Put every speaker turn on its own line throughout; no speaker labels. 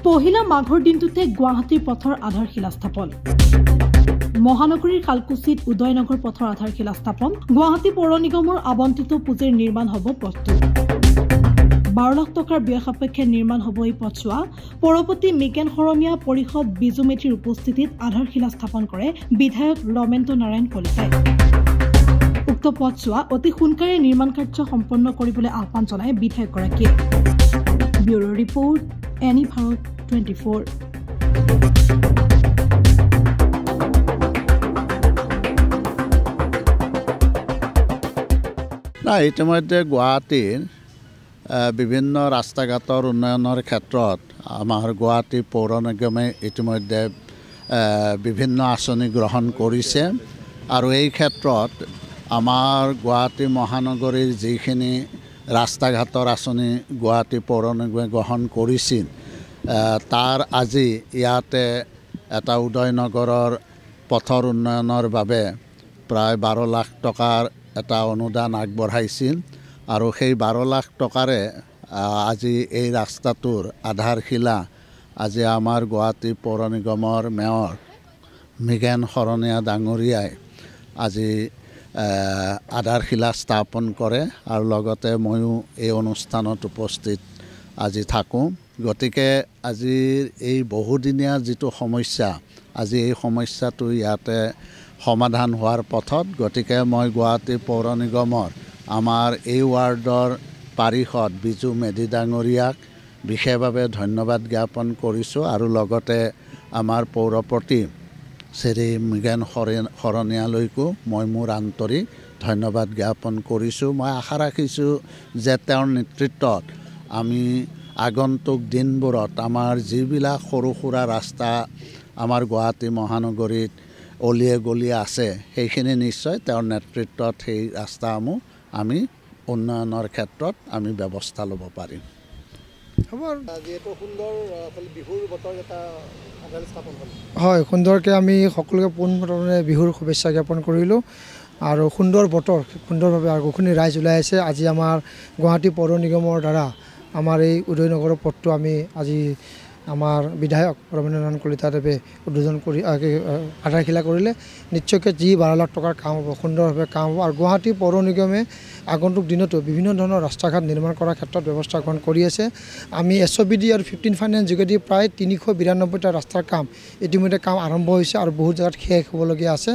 পহিলা মাঘৰ দিনটোতে গুৱাহাটীৰ পথৰ আধাৰশিলা স্থাপন মহানগৰীৰ কালকুছিত উদয়নগৰ পথৰ আধাৰশিলা স্থাপন গুৱাহাটী পৌৰ নিগমৰ আবণ্টিত পুঁজিৰ নিৰ্মাণ হ'ব পথটো 12 লাখ টকাৰ ব্যয় সাপেক্ষে নিৰ্মাণ হ'ব এই পথছোৱা পৌৰপতি মিকেন শৰণীয়া পৰিষদ বিজু মেধিৰ উপস্থিতিত আধাৰশিলা স্থাপন কৰে বিধায়ক ৰমেন্দ্ৰ নাৰায়ণ কলিতাই উক্ত পথছোৱা অতি সোনকালে নিৰ্মাণ কাৰ্য সম্পন্ন কৰিবলৈ আহ্বান জনায় বিধায়কগৰাকীয়ে ব্যুৰো ৰিপৰ্ট এনি ভাৰত 24
না ইতিমধ্যে গুৱাহাটীৰ বিভিন্ন ৰাস্তা ঘাটৰ উন্নয়নৰ ক্ষেত্ৰত আমাৰ গুৱাহাটী পৌৰ নিগমে ইতিমধ্যে বিভিন্ন আঁচনি গ্ৰহণ কৰিছে আৰু এই ক্ষেত্ৰত আমাৰ গুৱাহাটী মহানগৰীৰ যিখিনি ৰাস্তা ঘাটৰ আঁচনি গুৱাহাটী পৌৰ নিগমে গ্ৰহণ কৰিছিল তাৰ আজি ইয়াতে এটা উদয়নগৰৰ পথৰ উন্নয়নৰ বাবে প্ৰায় 12 লাখ টকাৰ এটা অনুদান আগবঢ়াইছিল আৰু সেই 12 লাখ টকাৰে আজি এই ৰাস্তাটোৰ আধাৰশিলা আজি আমাৰ গুৱাহাটী পৌৰ নিগমৰ মেয়ৰ মিকেন শৰণীয়া ডাঙৰীয়াই আজি আধাৰশিলা স্থাপন কৰে আৰু লগতে ময়ো এই অনুষ্ঠানত উপস্থিত আজি থাকোঁ গতিকে আজিৰ এই বহুদিনীয়া যিটো সমস্যা আজি এই সমস্যাটো ইয়াতে সমাধান হোৱাৰ পথত গতিকে মই গুৱাহাটী পৌৰ নিগমৰ আমাৰ এই ৱাৰ্ডৰ পাৰিষদ বিজু মেধি ডাঙৰীয়াক বিশেষভাৱে ধন্যবাদ জ্ঞাপন কৰিছোঁ আৰু লগতে আমাৰ পৌৰপতি শ্ৰী মিকেন শৰণীয়ালৈকো মই মোৰ আন্তৰিক ধন্যবাদ জ্ঞাপন কৰিছোঁ মই আশা ৰাখিছোঁ যে তেওঁৰ নেতৃত্বত আমি আগন্তুক দিনবোৰত আমাৰ যিবিলাক সৰু সুৰা ৰাস্তা আমাৰ গুৱাহাটী মহানগৰীত অলিয়ে গলিয়ে আছে সেইখিনি নিশ্চয় তেওঁৰ নেতৃত্বত সেই ৰাস্তাসমূহ আমি উন্নয়নৰ ক্ষেত্ৰত আমি ব্যৱস্থা ল'ব পাৰিম
হয় সুন্দৰকৈ আমি সকলোকে পোনপ্ৰথমে বিহুৰ শুভেচ্ছা জ্ঞাপন কৰিলোঁ আৰু সুন্দৰ বতৰ সুন্দৰভাৱে আগখিনি ৰাইজ ওলাই আছে আজি আমাৰ গুৱাহাটী পৌৰ নিগমৰ দ্বাৰা আমাৰ এই উদয়নগৰৰ পথটো আমি আজি আমাৰ বিধায়ক ৰমেন্দ্ৰ নাৰায়ণ কলিতাদেৱে উদ্বোধন কৰি আধাৰশিলা কৰিলে নিশ্চয়কৈ যি 12 লাখ টকাৰ কাম হ'ব সুন্দৰভাৱে কাম হ'ব আৰু গুৱাহাটী পৌৰ নিগমে আগন্তুক দিনতো বিভিন্ন ধৰণৰ ৰাস্তা ঘাট নিৰ্মাণ কৰাৰ ক্ষেত্ৰত ব্যৱস্থা গ্ৰহণ কৰি আছে আমি SOBD আৰু 15 ফাইনেন্স যোগেদি প্ৰায় 392টা ৰাস্তাৰ কাম ইতিমধ্যে কাম আৰম্ভ হৈছে আৰু বহুত জেগাত শেষ হ'বলগীয়া আছে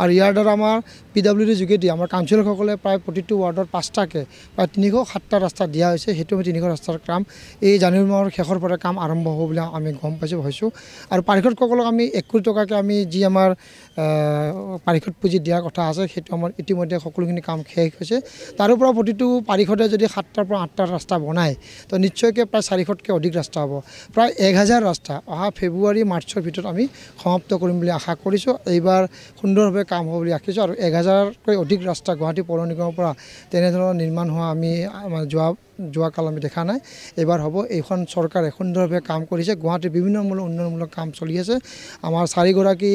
আৰু ইয়াৰ দ্বাৰা আমাৰ PWD যোগেদি আমাৰ কাউন্সিলৰসকলে প্ৰায় প্ৰতিটো ৱাৰ্ডত 5টাকৈ প্ৰায় 307টা ৰাস্তা দিয়া হৈছে সেইটো 300 ৰাস্তাৰ কাম এই জানুৱাৰী মাহৰ শেষৰ পৰা কাম আৰম্ভ হ'ব বুলি আমি গম পাইছোঁ ভাবিছোঁ আৰু পাৰিষদসকলক আমি 1 কোটি টকাকৈ আমি যি আমাৰ পাৰিষদ পুঁজি দিয়াৰ কথা আছে সেইটো আমাৰ ইতিমধ্যে সকলোখিনি কাম শেষ হৈছে তাৰোপৰা প্ৰতিটো পাৰিষদে যদি 7টাৰ পৰা 8টা ৰাস্তা বনায় তো নিশ্চয়কৈ প্ৰায় 400তকৈ অধিক ৰাস্তা হ'ব প্ৰায় 1000 ৰাস্তা অহা ফেব্ৰুৱাৰী মাৰ্চৰ ভিতৰত আমি সমাপ্ত কৰিম বুলি আশা কৰিছোঁ এইবাৰ সুন্দৰভাৱে কাম হ'ব বুলি ৰাখিছোঁ আৰু 1000তকৈ অধিক ৰাস্তা গুৱাহাটী পৌৰ নিগমৰ পৰা তেনেধৰণৰ নিৰ্মাণ হোৱা আমি যোৱাকাল আমি দেখা নাই এইবাৰ হ'ব এইখন চৰকাৰে সুন্দৰভাৱে কাম কৰিছে গুৱাহাটীৰ বিভিন্ন উন্নয়নমূলক কাম চলি আছে আমাৰ 4গৰাকী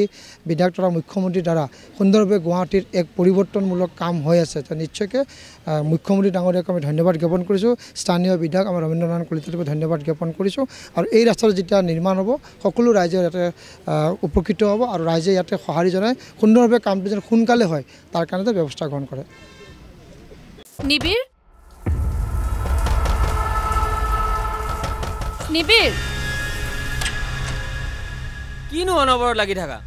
বিধায়ক তথা মুখ্যমন্ত্ৰীৰ দ্বাৰা সুন্দৰভাৱে গুৱাহাটীৰ এক পৰিৱৰ্তনমূলক কাম হৈ আছে তো নিশ্চয়কৈ মুখ্যমন্ত্ৰী ডাঙৰীয়াক আমি ধন্যবাদ জ্ঞাপন কৰিছোঁ স্থানীয় বিধায়ক আমাৰ ৰমেন্দ্ৰ নাৰায়ণ কলিতাদেৱক ধন্যবাদ জ্ঞাপন কৰিছোঁ আৰু এই ৰাস্তাটো যেতিয়া নিৰ্মাণ হ'ব সকলো ৰাইজে ইয়াতে উপকৃত হ'ব আৰু ৰাইজে ইয়াতে সঁহাৰি জনাই সুন্দৰভাৱে কামটো যেন সোনকালে হয় তাৰ কাৰণে ব্যৱস্থা গ্ৰহণ কৰে
নিবিৰ কিনো অনবৰ লাগি থাকা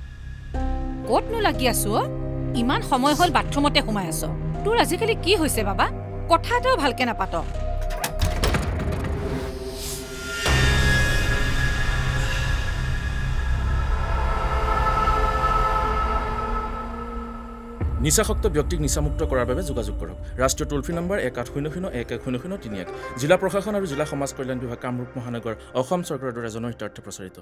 ক'তনো লাগি আছো ইমান সময় হ'ল বাথৰুমতে সোমাই আছো তোৰ আজিকালি কি হৈছে বাবা কথা এটাও ভালকে নাপাত
নিচাসক্ত ব্যক্তিক নিচামুক্ত কৰাৰ বাবে যোগাযোগ কৰক ৰাষ্ট্ৰীয় টোল ফ্ৰী নম্বৰ 1800110031 জিলা প্ৰশাসন আৰু জিলা সমাজ কল্যাণ বিভাগ কামৰূপ মহানগৰ অসম চৰকাৰৰ দ্বাৰা জনহিতাৰ্থে প্ৰচাৰিত